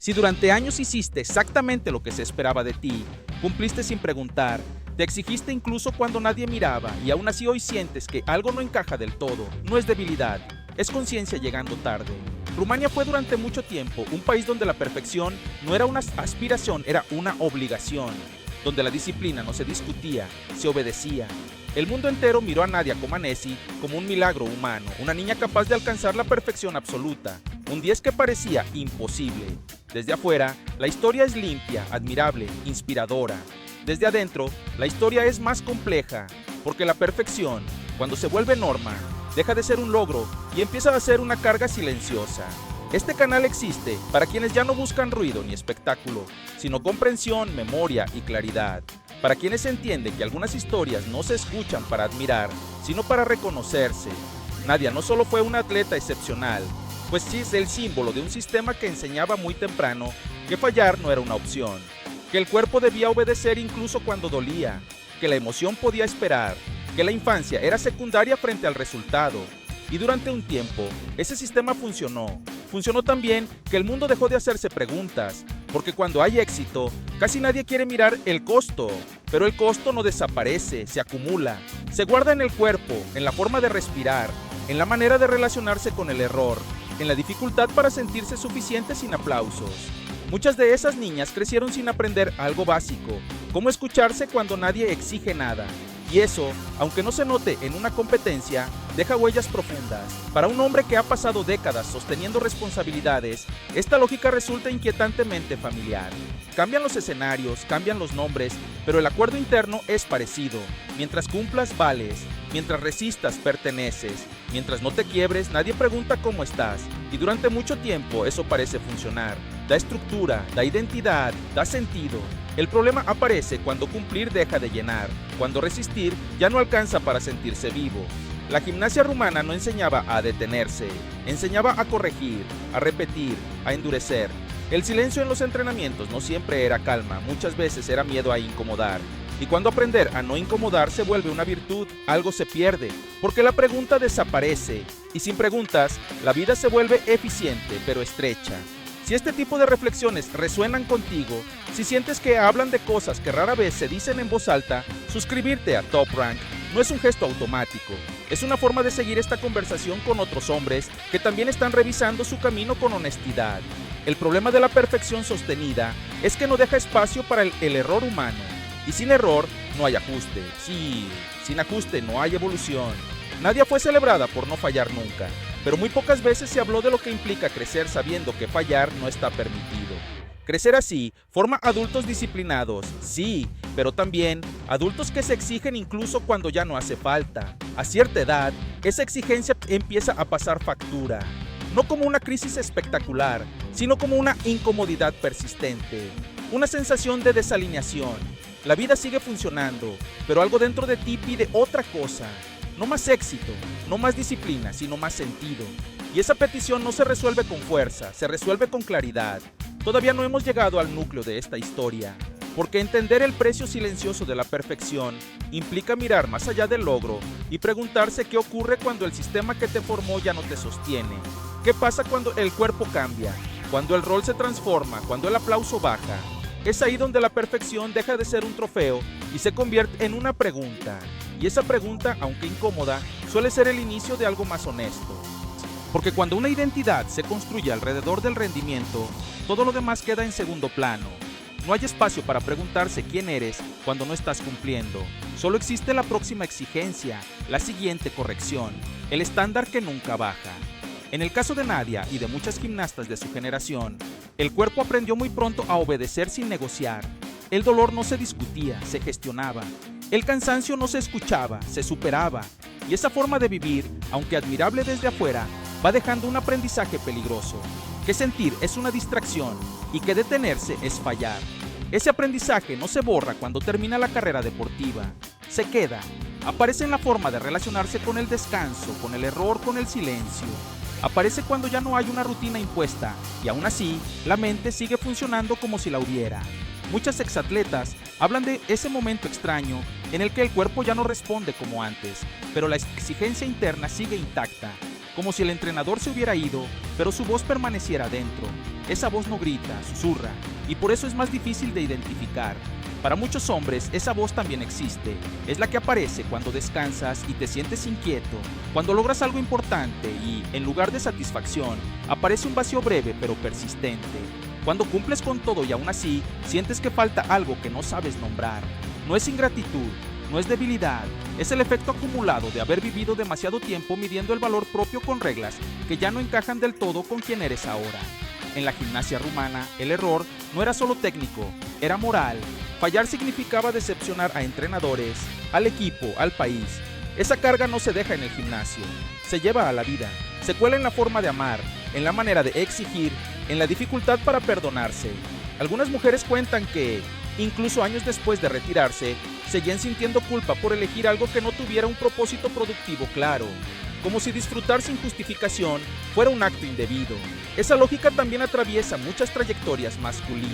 Si durante años hiciste exactamente lo que se esperaba de ti, cumpliste sin preguntar, te exigiste incluso cuando nadie miraba y aún así hoy sientes que algo no encaja del todo, no es debilidad, es conciencia llegando tarde. Rumania fue durante mucho tiempo un país donde la perfección no era una aspiración, era una obligación, donde la disciplina no se discutía, se obedecía. El mundo entero miró a Nadia Comaneci como un milagro humano, una niña capaz de alcanzar la perfección absoluta, un 10 que parecía imposible. Desde afuera, la historia es limpia, admirable, inspiradora. Desde adentro, la historia es más compleja, porque la perfección, cuando se vuelve norma, deja de ser un logro y empieza a ser una carga silenciosa. Este canal existe para quienes ya no buscan ruido ni espectáculo, sino comprensión, memoria y claridad. Para quienes entienden que algunas historias no se escuchan para admirar, sino para reconocerse. Nadia no solo fue una atleta excepcional, pues sí es el símbolo de un sistema que enseñaba muy temprano que fallar no era una opción, que el cuerpo debía obedecer incluso cuando dolía, que la emoción podía esperar, que la infancia era secundaria frente al resultado. Y durante un tiempo, ese sistema funcionó. Funcionó tan bien que el mundo dejó de hacerse preguntas, porque cuando hay éxito, casi nadie quiere mirar el costo. Pero el costo no desaparece, se acumula, se guarda en el cuerpo, en la forma de respirar, en la manera de relacionarse con el error, en la dificultad para sentirse suficiente sin aplausos. Muchas de esas niñas crecieron sin aprender algo básico, cómo escucharse cuando nadie exige nada. Y eso, aunque no se note en una competencia, deja huellas profundas. Para un hombre que ha pasado décadas sosteniendo responsabilidades, esta lógica resulta inquietantemente familiar. Cambian los escenarios, cambian los nombres, pero el acuerdo interno es parecido. Mientras cumplas, vales. Mientras resistas, perteneces. Mientras no te quiebres, nadie pregunta cómo estás. Y durante mucho tiempo eso parece funcionar. Da estructura, da identidad, da sentido. El problema aparece cuando cumplir deja de llenar, cuando resistir ya no alcanza para sentirse vivo. La gimnasia rumana no enseñaba a detenerse, enseñaba a corregir, a repetir, a endurecer. El silencio en los entrenamientos no siempre era calma, muchas veces era miedo a incomodar. Y cuando aprender a no incomodar se vuelve una virtud, algo se pierde, porque la pregunta desaparece, y sin preguntas, la vida se vuelve eficiente pero estrecha. Si este tipo de reflexiones resuenan contigo, si sientes que hablan de cosas que rara vez se dicen en voz alta, suscribirte a Top Rank no es un gesto automático, es una forma de seguir esta conversación con otros hombres que también están revisando su camino con honestidad. El problema de la perfección sostenida es que no deja espacio para el error humano, y sin error no hay ajuste. Sí, sin ajuste no hay evolución. Nadia fue celebrada por no fallar nunca, pero muy pocas veces se habló de lo que implica crecer sabiendo que fallar no está permitido. Crecer así forma adultos disciplinados, sí, pero también adultos que se exigen incluso cuando ya no hace falta. A cierta edad, esa exigencia empieza a pasar factura, no como una crisis espectacular, sino como una incomodidad persistente, una sensación de desalineación. La vida sigue funcionando, pero algo dentro de ti pide otra cosa. No más éxito, no más disciplina, sino más sentido. Y esa petición no se resuelve con fuerza, se resuelve con claridad. Todavía no hemos llegado al núcleo de esta historia, porque entender el precio silencioso de la perfección implica mirar más allá del logro y preguntarse qué ocurre cuando el sistema que te formó ya no te sostiene. ¿Qué pasa cuando el cuerpo cambia? Cuando el rol se transforma, cuando el aplauso baja. Es ahí donde la perfección deja de ser un trofeo y se convierte en una pregunta. Y esa pregunta, aunque incómoda, suele ser el inicio de algo más honesto. Porque cuando una identidad se construye alrededor del rendimiento, todo lo demás queda en segundo plano. No hay espacio para preguntarse quién eres cuando no estás cumpliendo. Solo existe la próxima exigencia, la siguiente corrección, el estándar que nunca baja. En el caso de Nadia y de muchas gimnastas de su generación, el cuerpo aprendió muy pronto a obedecer sin negociar. El dolor no se discutía, se gestionaba. El cansancio no se escuchaba, se superaba. Y esa forma de vivir, aunque admirable desde afuera, va dejando un aprendizaje peligroso. Que sentir es una distracción y que detenerse es fallar. Ese aprendizaje no se borra cuando termina la carrera deportiva. Se queda. Aparece en la forma de relacionarse con el descanso, con el error, con el silencio. Aparece cuando ya no hay una rutina impuesta y aún así la mente sigue funcionando como si la hubiera. Muchas exatletas hablan de ese momento extraño en el que el cuerpo ya no responde como antes, pero la exigencia interna sigue intacta, como si el entrenador se hubiera ido, pero su voz permaneciera dentro. esa voz no grita, susurra, y por eso es más difícil de identificar. Para muchos hombres, esa voz también existe. Es la que aparece cuando descansas y te sientes inquieto, cuando logras algo importante y, en lugar de satisfacción, aparece un vacío breve pero persistente. Cuando cumples con todo y aún así, sientes que falta algo que no sabes nombrar. No es ingratitud, no es debilidad, es el efecto acumulado de haber vivido demasiado tiempo midiendo el valor propio con reglas que ya no encajan del todo con quien eres ahora. En la gimnasia rumana, el error no era solo técnico, era moral. Fallar significaba decepcionar a entrenadores, al equipo, al país. Esa carga no se deja en el gimnasio, se lleva a la vida, se cuela en la forma de amar, en la manera de exigir, en la dificultad para perdonarse. Algunas mujeres cuentan que, incluso años después de retirarse, seguían sintiendo culpa por elegir algo que no tuviera un propósito productivo claro, como si disfrutar sin justificación fuera un acto indebido. Esa lógica también atraviesa muchas trayectorias masculinas.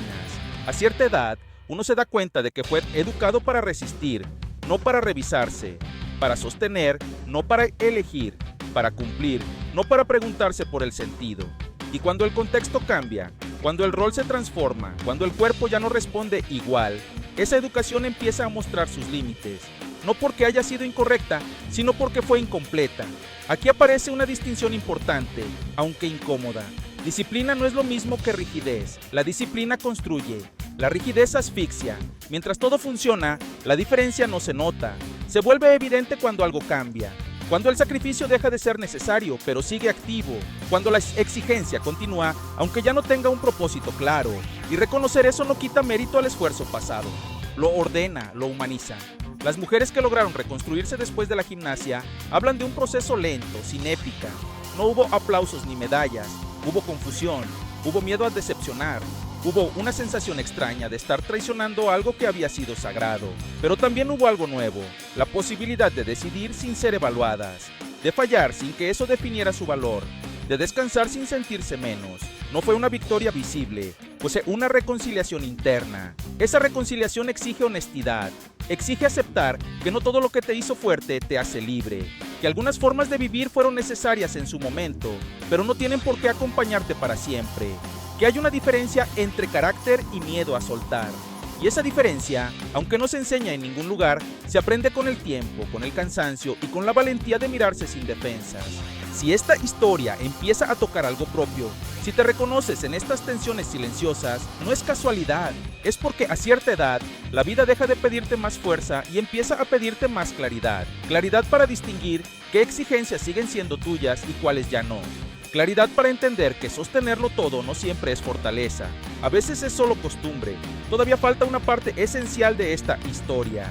A cierta edad, uno se da cuenta de que fue educado para resistir, no para revisarse, para sostener, no para elegir, para cumplir, no para preguntarse por el sentido. Y cuando el contexto cambia, cuando el rol se transforma, cuando el cuerpo ya no responde igual, esa educación empieza a mostrar sus límites, no porque haya sido incorrecta, sino porque fue incompleta. Aquí aparece una distinción importante, aunque incómoda. Disciplina no es lo mismo que rigidez. La disciplina construye, la rigidez asfixia. Mientras todo funciona, la diferencia no se nota. Se vuelve evidente cuando algo cambia. Cuando el sacrificio deja de ser necesario, pero sigue activo. Cuando la exigencia continúa, aunque ya no tenga un propósito claro. Y reconocer eso no quita mérito al esfuerzo pasado. Lo ordena, lo humaniza. Las mujeres que lograron reconstruirse después de la gimnasia hablan de un proceso lento, sin épica. No hubo aplausos ni medallas. Hubo confusión. Hubo miedo a decepcionar. Hubo una sensación extraña de estar traicionando algo que había sido sagrado. Pero también hubo algo nuevo, la posibilidad de decidir sin ser evaluadas, de fallar sin que eso definiera su valor, de descansar sin sentirse menos. No fue una victoria visible, fue una reconciliación interna. Esa reconciliación exige honestidad, exige aceptar que no todo lo que te hizo fuerte te hace libre, que algunas formas de vivir fueron necesarias en su momento, pero no tienen por qué acompañarte para siempre. Que hay una diferencia entre carácter y miedo a soltar. Y esa diferencia, aunque no se enseña en ningún lugar, se aprende con el tiempo, con el cansancio y con la valentía de mirarse sin defensas. Si esta historia empieza a tocar algo propio, si te reconoces en estas tensiones silenciosas, no es casualidad, es porque a cierta edad, la vida deja de pedirte más fuerza y empieza a pedirte más claridad. Claridad para distinguir qué exigencias siguen siendo tuyas y cuáles ya no. Claridad para entender que sostenerlo todo no siempre es fortaleza, a veces es solo costumbre. Todavía falta una parte esencial de esta historia,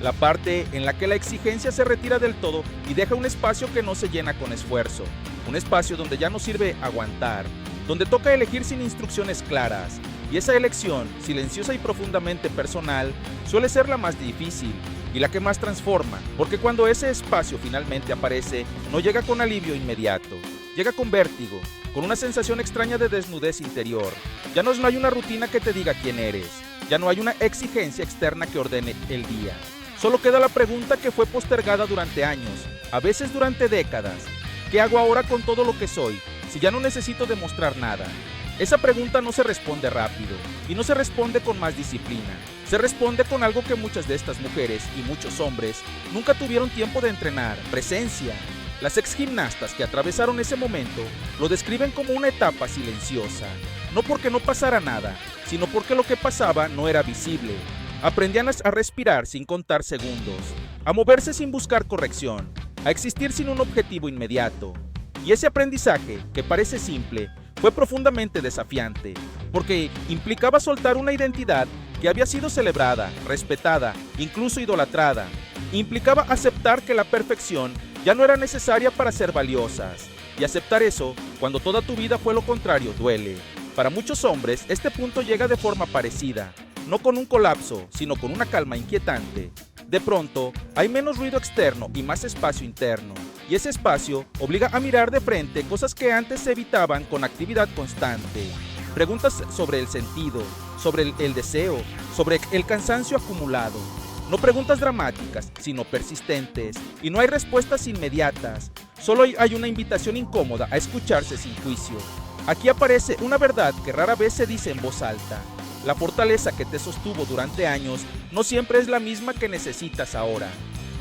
la parte en la que la exigencia se retira del todo y deja un espacio que no se llena con esfuerzo, un espacio donde ya no sirve aguantar, donde toca elegir sin instrucciones claras, y esa elección, silenciosa y profundamente personal, suele ser la más difícil y la que más transforma, porque cuando ese espacio finalmente aparece, no llega con alivio inmediato. Llega con vértigo, con una sensación extraña de desnudez interior. Ya no hay una rutina que te diga quién eres. Ya no hay una exigencia externa que ordene el día. Solo queda la pregunta que fue postergada durante años, a veces durante décadas. ¿Qué hago ahora con todo lo que soy, si ya no necesito demostrar nada? Esa pregunta no se responde rápido, y no se responde con más disciplina. Se responde con algo que muchas de estas mujeres y muchos hombres nunca tuvieron tiempo de entrenar: presencia. Las exgimnastas que atravesaron ese momento lo describen como una etapa silenciosa, no porque no pasara nada, sino porque lo que pasaba no era visible. Aprendían a respirar sin contar segundos, a moverse sin buscar corrección, a existir sin un objetivo inmediato. Y ese aprendizaje, que parece simple, fue profundamente desafiante, porque implicaba soltar una identidad que había sido celebrada, respetada, incluso idolatrada. Implicaba aceptar que la perfección ya no era necesaria para ser valiosas. Y aceptar eso, cuando toda tu vida fue lo contrario, duele. Para muchos hombres, este punto llega de forma parecida, no con un colapso, sino con una calma inquietante. De pronto, hay menos ruido externo y más espacio interno. Y ese espacio obliga a mirar de frente cosas que antes se evitaban con actividad constante. Preguntas sobre el sentido, sobre el deseo, sobre el cansancio acumulado. No preguntas dramáticas, sino persistentes, y no hay respuestas inmediatas. Solo hay una invitación incómoda a escucharse sin juicio. Aquí aparece una verdad que rara vez se dice en voz alta. La fortaleza que te sostuvo durante años no siempre es la misma que necesitas ahora.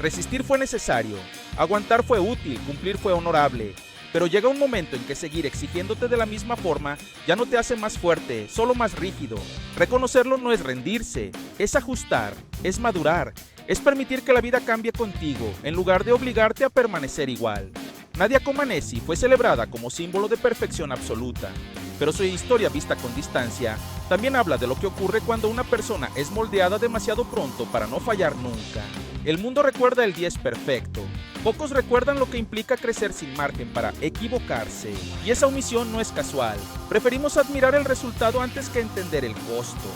Resistir fue necesario, aguantar fue útil, cumplir fue honorable, pero llega un momento en que seguir exigiéndote de la misma forma ya no te hace más fuerte, solo más rígido. Reconocerlo no es rendirse, es ajustar, es madurar, es permitir que la vida cambie contigo en lugar de obligarte a permanecer igual. Nadia Comaneci fue celebrada como símbolo de perfección absoluta, pero su historia vista con distancia también habla de lo que ocurre cuando una persona es moldeada demasiado pronto para no fallar nunca. El mundo recuerda el 10 perfecto, pocos recuerdan lo que implica crecer sin margen para equivocarse, y esa omisión no es casual. Preferimos admirar el resultado antes que entender el costo,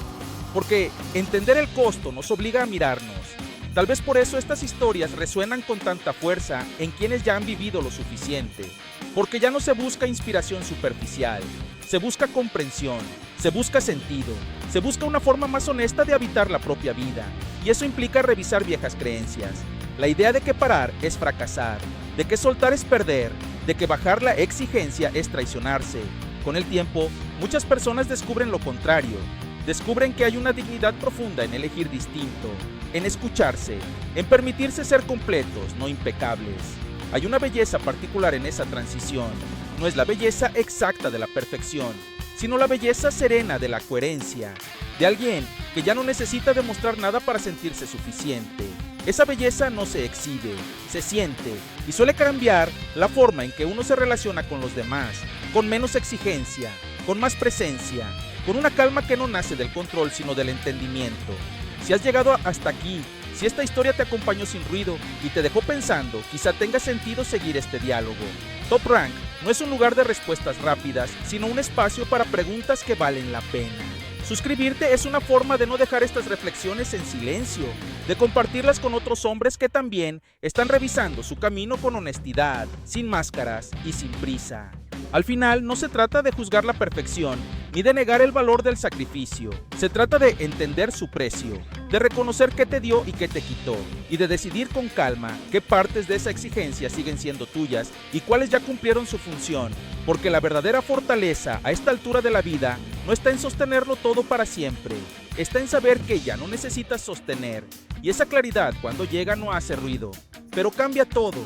porque entender el costo nos obliga a mirarnos. Tal vez por eso estas historias resuenan con tanta fuerza en quienes ya han vivido lo suficiente, porque ya no se busca inspiración superficial, se busca comprensión, se busca sentido, se busca una forma más honesta de habitar la propia vida, y eso implica revisar viejas creencias. La idea de que parar es fracasar, de que soltar es perder, de que bajar la exigencia es traicionarse. Con el tiempo, muchas personas descubren lo contrario, descubren que hay una dignidad profunda en elegir distinto, en escucharse, en permitirse ser completos, no impecables. Hay una belleza particular en esa transición. No es la belleza exacta de la perfección, sino la belleza serena de la coherencia, de alguien que ya no necesita demostrar nada para sentirse suficiente. Esa belleza no se exhibe, se siente y suele cambiar la forma en que uno se relaciona con los demás, con menos exigencia, con más presencia, con una calma que no nace del control sino del entendimiento. Si has llegado hasta aquí, si esta historia te acompañó sin ruido y te dejó pensando, quizá tenga sentido seguir este diálogo. Top Rank no es un lugar de respuestas rápidas, sino un espacio para preguntas que valen la pena. Suscribirte es una forma de no dejar estas reflexiones en silencio, de compartirlas con otros hombres que también están revisando su camino con honestidad, sin máscaras y sin prisa. Al final, no se trata de juzgar la perfección ni de negar el valor del sacrificio. Se trata de entender su precio, de reconocer qué te dio y qué te quitó, y de decidir con calma qué partes de esa exigencia siguen siendo tuyas y cuáles ya cumplieron su función, porque la verdadera fortaleza a esta altura de la vida no está en sostenerlo todo para siempre, está en saber que ya no necesitas sostener, y esa claridad cuando llega no hace ruido, pero cambia todo.